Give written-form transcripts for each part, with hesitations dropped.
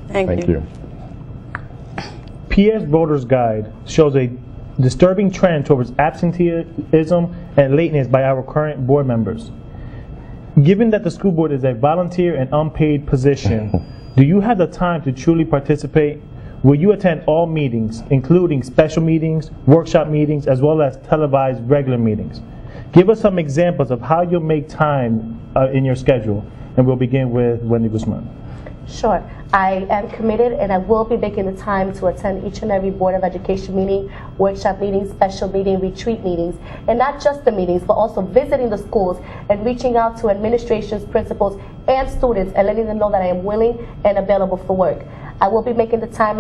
Thank you. PEF Voter's Guide shows a disturbing trend towards absenteeism and lateness by our current board members. Given that the school board is a volunteer and unpaid position, do you have the time to truly participate? Will you attend all meetings, including special meetings, workshop meetings, as well as televised regular meetings? Give us some examples of how you'll make time in your schedule, and we'll begin with Wendy Guzman. Sure. I am committed, and I will be making the time to attend each and every Board of Education meeting, workshop meetings, special meeting, retreat meetings, and not just the meetings, but also visiting the schools and reaching out to administrations, principals, and students and letting them know that I am willing and available for work. I will be making the time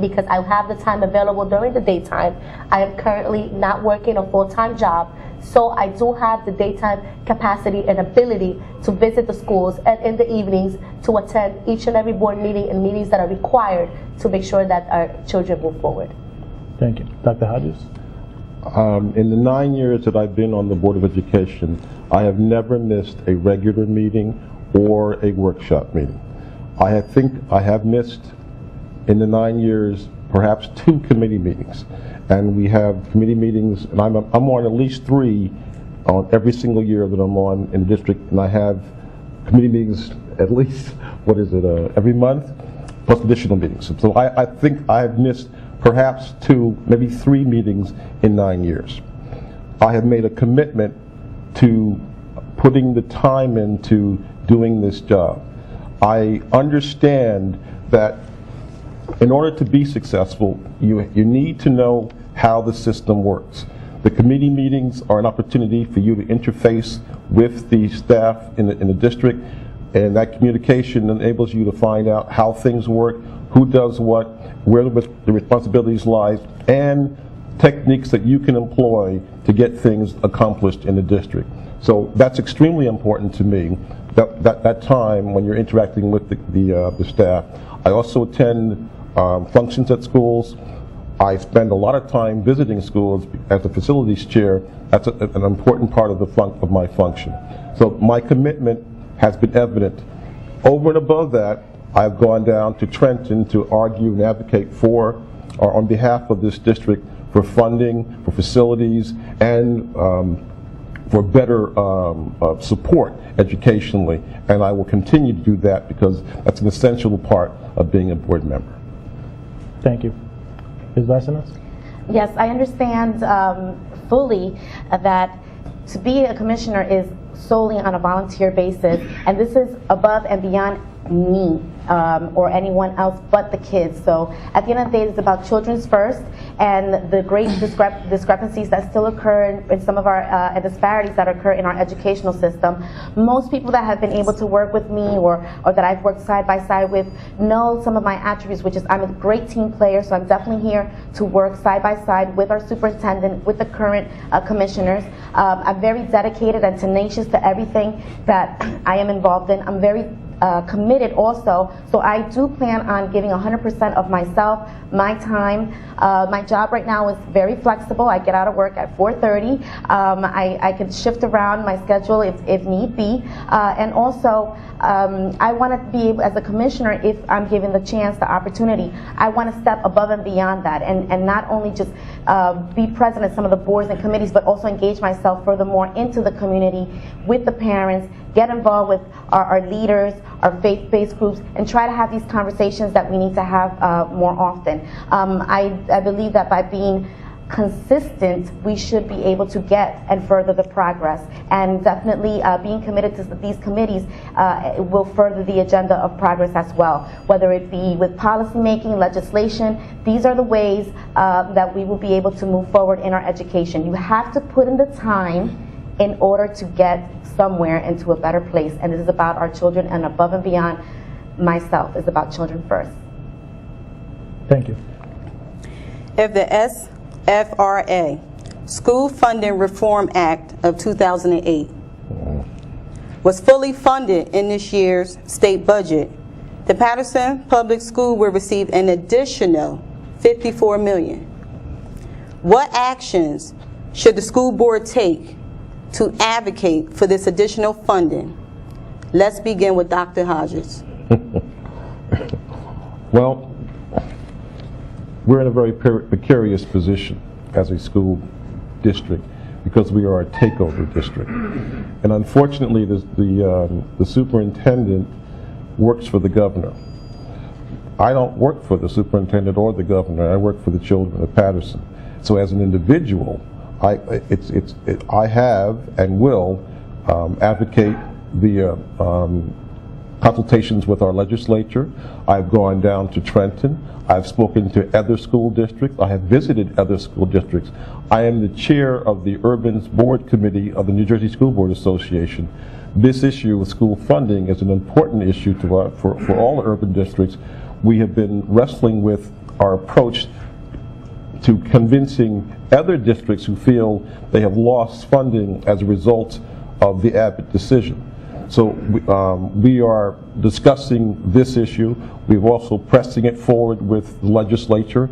because I have the time available during the daytime. I am currently not working a full-time job, so I do have the daytime capacity and ability to visit the schools and in the evenings to attend each and every board meeting and meetings that are required to make sure that our children move forward. Thank you. Dr. Hodges? In the 9 years that I've been on the Board of Education, I have never missed a regular meeting or a workshop meeting. I think I have missed in the 9 years perhaps 2 committee meetings, and we have committee meetings, and I'm on at least 3 on every single year that I'm on in the district, and I have committee meetings at least, every month, plus additional meetings. So I think I've missed perhaps 2, maybe 3 meetings in 9 years. I have made a commitment to putting the time into doing this job. I understand that in order to be successful, you need to know how the system works. The committee meetings are an opportunity for you to interface with the staff in the district, and that communication enables you to find out how things work, who does what, where the responsibilities lie, and techniques that you can employ to get things accomplished in the district. So that's extremely important to me, that time when you're interacting with the staff. I also attend functions at schools. I spend a lot of time visiting schools as the facilities chair. That's an important part of my function. So my commitment has been evident. Over and above that, I've gone down to Trenton to argue and advocate for, or on behalf of this district, for funding, for facilities, and for better support educationally. And I will continue to do that because that's an essential part of being a board member. Thank you. Ms. Vasanas? Yes, I understand fully that to be a commissioner is solely on a volunteer basis, and this is above and beyond me or anyone else but the kids. So at the end of the day, it's about children's first, and the great discrepancies that still occur in some of our disparities that occur in our educational system. Most people that have been able to work with me or that I've worked side by side with know some of my attributes, which is I'm a great team player, so I'm definitely here to work side by side with our superintendent, with the current commissioners. I'm very dedicated and tenacious to everything that I am involved in. I'm very committed also, so I do plan on giving 100% of myself, my time. My job right now is very flexible. I get out of work at 4:30. I can shift around my schedule if need be, and also I want to be able, as a commissioner, if I'm given the chance, the opportunity, I want to step above and beyond that, and not only just be present at some of the boards and committees, but also engage myself furthermore into the community with the parents, get involved with our leaders, our faith-based groups, and try to have these conversations that we need to have more often. I believe that by being consistent, we should be able to get and further the progress, and definitely being committed to these committees will further the agenda of progress as well, whether it be with policy making, legislation. These are the ways that we will be able to move forward in our education. You have to put in the time in order to get somewhere into a better place, and this is about our children, and above and beyond myself is about children first. Thank you. If the SFRA, School Funding Reform Act of 2008, was fully funded in this year's state budget, the Paterson Public School will receive an additional $54 million. What actions should the school board take to advocate for this additional funding? Let's begin with Dr. Hodges. Well, we're in a very precarious position as a school district because we are a takeover district. And unfortunately, the superintendent works for the governor. I don't work for the superintendent or the governor. I work for the children of Paterson. So as an individual, I have and will advocate via consultations with our legislature. I've gone down to Trenton. I've spoken to other school districts. I have visited other school districts. I am the chair of the Urban Board Committee of the New Jersey School Board Association. This issue of school funding is an important issue for all urban districts. We have been wrestling with our approach to convincing other districts who feel they have lost funding as a result of the Abbott decision. So we are discussing this issue. We've also pressing it forward with the legislature.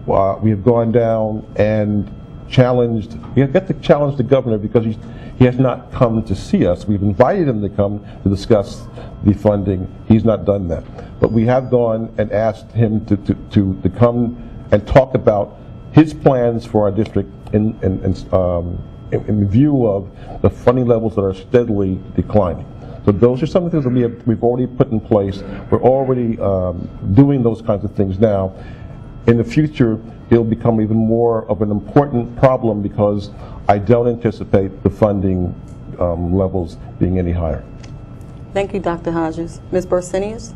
We have gone down and challenged, we have got to challenge the governor because he has not come to see us. We've invited him to come to discuss the funding. He's not done that. But we have gone and asked him to come and talk about his plans for our district in view of the funding levels that are steadily declining. So those are some of the things that we've already put in place. We're already doing those kinds of things now. In the future, it'll become even more of an important problem because I don't anticipate the funding levels being any higher. Thank you, Dr. Hodges. Ms. Bersenius?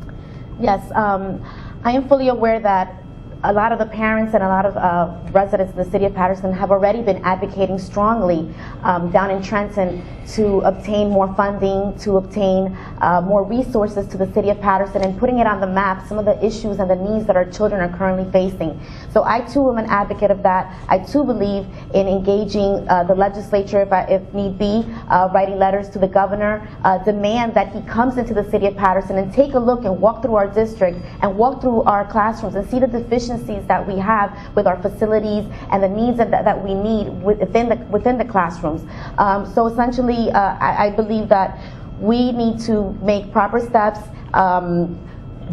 Yes, I am fully aware that a lot of the parents and a lot of residents in the city of Paterson have already been advocating strongly down in Trenton to obtain more funding, to obtain more resources to the city of Paterson and putting it on the map, some of the issues and the needs that our children are currently facing. So I too am an advocate of that. I too believe in engaging the legislature if need be, writing letters to the governor, demand that he comes into the city of Paterson and take a look and walk through our district and walk through our classrooms and see the deficiencies that we have with our facilities and the needs that we need within the classrooms. So essentially, I believe that we need to make proper steps,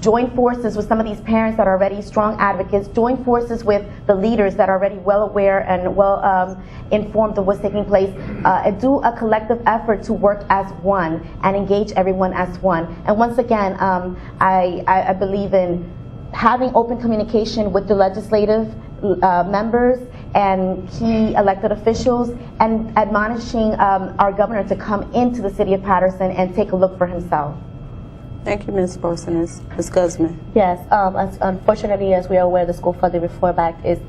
join forces with some of these parents that are already strong advocates, join forces with the leaders that are already well aware and well informed of what's taking place, and do a collective effort to work as one and engage everyone as one. And once again, I believe in having open communication with the legislative members and key elected officials and admonishing our governor to come into the city of Paterson and take a look for himself. Thank you, Ms. Parsons. Ms. Guzman. Yes, unfortunately, as we are aware, the School Funding Reform Act is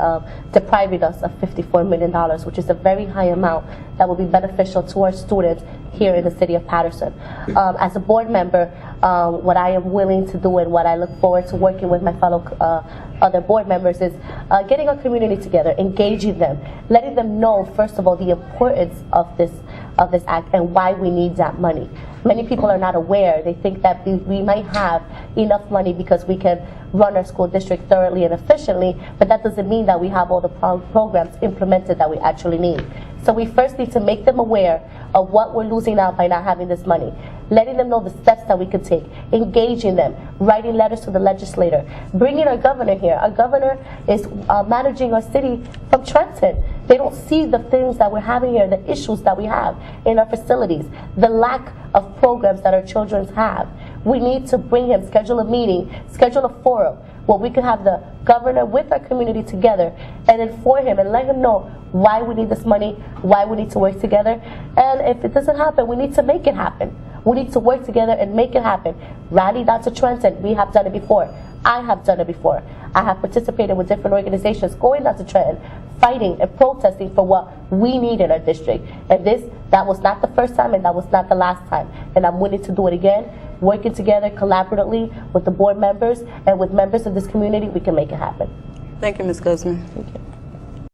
depriving us of $54 million, which is a very high amount that will be beneficial to our students here in the city of Paterson. As a board member, what I am willing to do and what I look forward to working with my fellow other board members is getting our community together, engaging them, letting them know, first of all, the importance of this act and why we need that money. Many people are not aware. They think that we might have enough money because we can run our school district thoroughly and efficiently, but that doesn't mean that we have all the programs implemented that we actually need. So we first need to make them aware of what we're losing out by not having this money, letting them know the steps that we could take, engaging them, writing letters to the legislator, bringing our governor here. Our governor is managing our city from Trenton. They don't see the things that we're having here, the issues that we have in our facilities, the lack of programs that our children have. We need to bring him, schedule a meeting, schedule a forum where we can have the governor with our community together and inform him and let him know why we need this money, why we need to work together. And if it doesn't happen, we need to make it happen. We need to work together and make it happen. Rally down to Trenton. We have done it before. I have done it before. I have participated with different organizations going down to Trenton, fighting and protesting for what we need in our district. And that was not the first time and that was not the last time. And I'm willing to do it again. Working together collaboratively with the board members and with members of this community, we can make it happen. Thank you, Ms. Guzman. Thank you.